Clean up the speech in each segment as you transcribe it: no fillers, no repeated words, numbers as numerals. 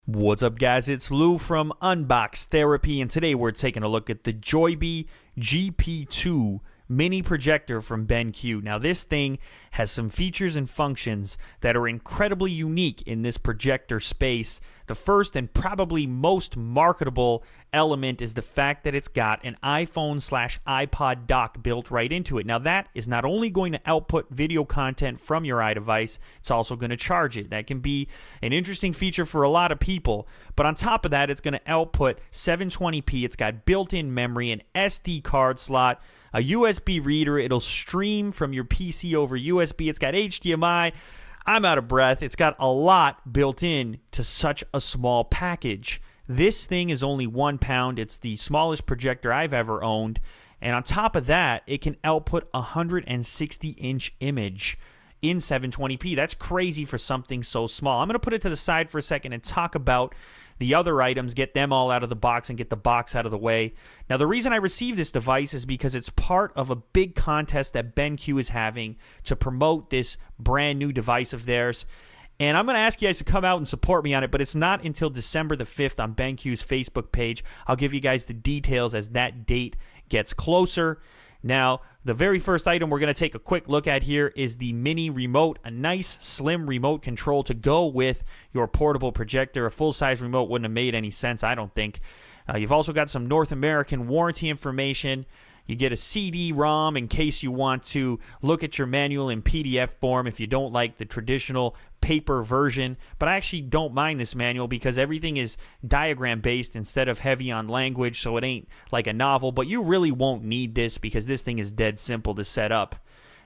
What's up, guys? It's Lou from Unbox Therapy, and today we're taking a look at the Joybee GP2 mini projector from BenQ. Now, this thing has some features and functions that are incredibly unique in this projector space. The first and probably most marketable element is the fact that it's got an iPhone/iPod dock built right into it. Now, that is not only going to output video content from your iDevice, it's also going to charge it. That can be an interesting feature for a lot of people. But on top of that, it's going to output 720p. It's got built-in memory, an SD card slot, a USB reader. It'll stream from your PC over USB. It's got HDMI. I'm out of breath. It's got a lot built in to such a small package. This thing is only 1 pound. It's the smallest projector I've ever owned. And on top of that, it can output a 160-inch image in 720p. That's crazy for something so small. I'm going to put it to the side for a second and talk about the other items, get them all out of the box and get the box out of the way. Now, the reason I received this device is because it's part of a big contest that BenQ is having to promote this brand new device of theirs. And I'm going to ask you guys to come out and support me on it, but it's not until December the 5th on BenQ's Facebook page. I'll give you guys the details as that date gets closer. Now, the very first item we're going to take a quick look at here is the mini remote, a nice slim remote control to go with your portable projector. A full-size remote wouldn't have made any sense, I don't think. You've also got some North American warranty information. You get a CD-ROM in case you want to look at your manual in PDF form if you don't like the traditional paper version. But I actually don't mind this manual because everything is diagram-based instead of heavy on language, so it ain't like a novel. But you really won't need this because this thing is dead simple to set up.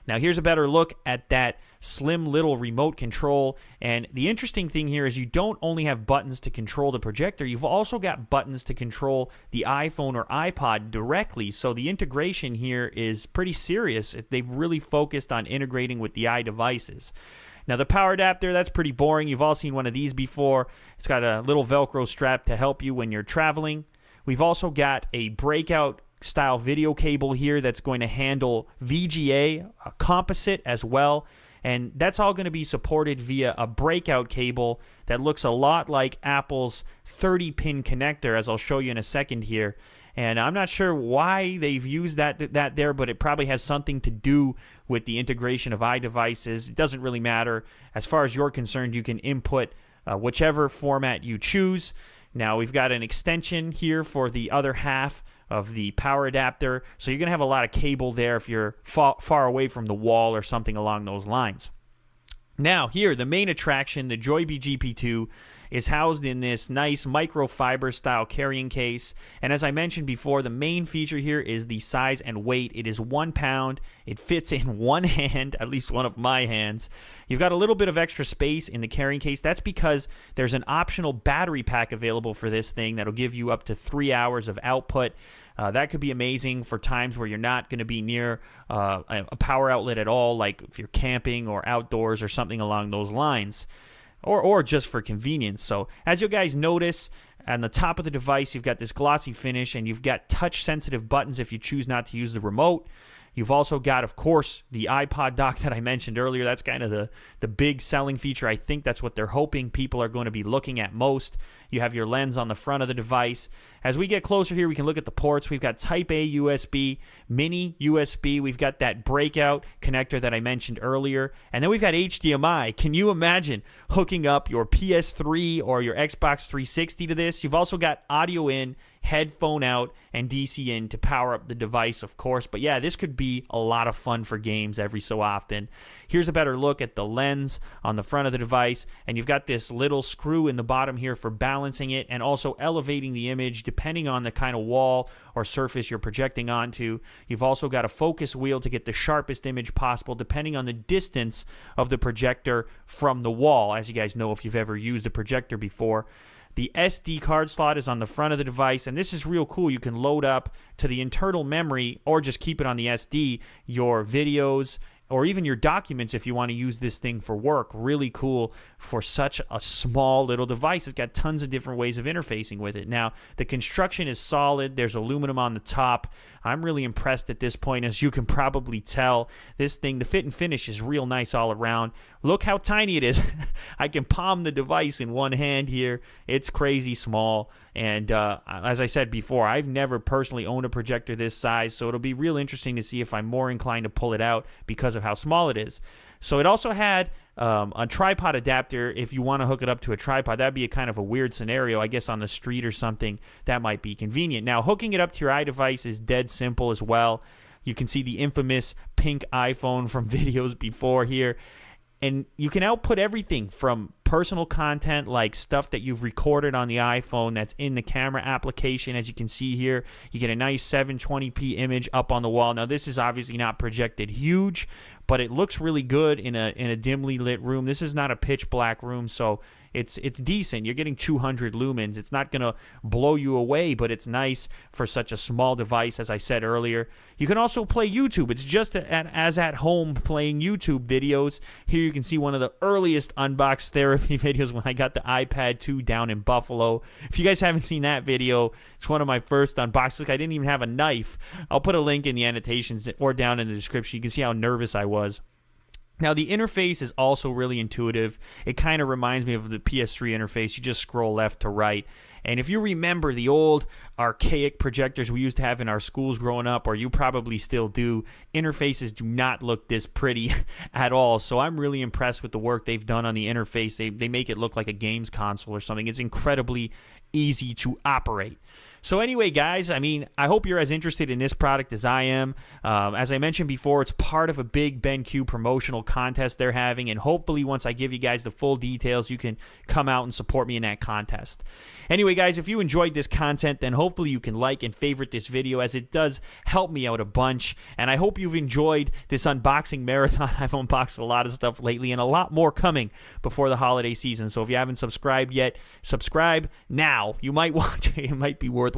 Now, here's a better look at that slim little remote control. And the interesting thing here is you don't only have buttons to control the projector, you've also got buttons to control the iPhone or iPod directly. So the integration here is pretty serious. They've really focused on integrating with the iDevices. Now, the power adapter, that's pretty boring. You've all seen one of these before. It's got a little Velcro strap to help you when you're traveling. We've also got a breakout style video cable here that's going to handle VGA, a composite as well, and that's all going to be supported via a breakout cable that looks a lot like Apple's 30-pin connector, as I'll show you in a second here. And I'm not sure why they've used that there, but it probably has something to do with the integration of iDevices. It doesn't really matter. As far as you're concerned, you can input whichever format you choose. Now, we've got an extension here for the other half of the power adapter, so you're going to have a lot of cable there if you're far away from the wall or something along those lines. Now, here, the main attraction, the Joybee GP2, is housed in this nice microfiber style carrying case. And as I mentioned before, the main feature here is the size and weight. It is 1 pound. It fits in one hand, at least one of my hands. You've got a little bit of extra space in the carrying case. That's because there's an optional battery pack available for this thing that'll give you up to 3 hours of output. That could be amazing for times where you're not going to be near a power outlet at all, like if you're camping or outdoors or something along those lines, or just for convenience. So as you guys notice, on the top of the device, you've got this glossy finish, and you've got touch-sensitive buttons if you choose not to use the remote. You've also got, of course, the iPod dock that I mentioned earlier. That's kind of the big selling feature. I think that's what they're hoping people are going to be looking at most. You have your lens on the front of the device. As we get closer here, we can look at the ports. We've got Type A USB, Mini USB. We've got that breakout connector that I mentioned earlier. And then we've got HDMI. Can you imagine hooking up your PS3 or your Xbox 360 to this? You've also got audio in, headphone out, and DC in to power up the device, of course. But yeah, this could be a lot of fun for games every so often. Here's a better look at the lens on the front of the device, and you've got this little screw in the bottom here for balancing it and also elevating the image depending on the kind of wall or surface you're projecting onto. You've also got a focus wheel to get the sharpest image possible depending on the distance of the projector from the wall, as you guys know if you've ever used a projector before. The SD card slot is on the front of the device, and this is real cool. You can load up to the internal memory or just keep it on the SD, your videos, or even your documents if you want to use this thing for work. Really cool for such a small little device. It's got tons of different ways of interfacing with it. Now, the construction is solid. There's aluminum on the top. I'm really impressed at this point. As you can probably tell, this thing, the fit and finish is real nice all around. Look how tiny it is. I can palm the device in one hand here. It's crazy small. And as I said before, I've never personally owned a projector this size, so it'll be real interesting to see if I'm more inclined to pull it out because of how small it is. So it also had a tripod adapter. If you want to hook it up to a tripod, that'd be a kind of a weird scenario. I guess on the street or something, that might be convenient. Now, hooking it up to your iDevice is dead simple as well. You can see the infamous pink iPhone from videos before here. And you can output everything from personal content, like stuff that you've recorded on the iPhone that's in the camera application. As you can see here, you get a nice 720p image up on the wall. Now, this is obviously not projected huge, but it looks really good in a dimly lit room. This is not a pitch black room, so it's decent. You're getting 200 lumens. It's not going to blow you away, but it's nice for such a small device, as I said earlier. You can also play YouTube. It's just as at home playing YouTube videos. Here you can see one of the earliest unbox therapy videos when I got the iPad 2 down in Buffalo. If you guys haven't seen that video, it's one of my first unboxings. Look, I didn't even have a knife. I'll put a link in the annotations or down in the description. You can see how nervous I was. Now, the interface is also really intuitive. It kind of reminds me of the PS3 interface. You just scroll left to right. And if you remember the old archaic projectors we used to have in our schools growing up, or you probably still do, interfaces do not look this pretty at all. So I'm really impressed with the work they've done on the interface. They make it look like a games console or something. It's incredibly easy to operate. So anyway, guys, I mean, I hope you're as interested in this product as I am. As I mentioned before, it's part of a big BenQ promotional contest they're having, and hopefully once I give you guys the full details, you can come out and support me in that contest. Anyway, guys, if you enjoyed this content, then hopefully you can like and favorite this video, as it does help me out a bunch, and I hope you've enjoyed this unboxing marathon. I've unboxed a lot of stuff lately, and a lot more coming before the holiday season, so if you haven't subscribed yet, subscribe now. You might want to. It might be worthwhile.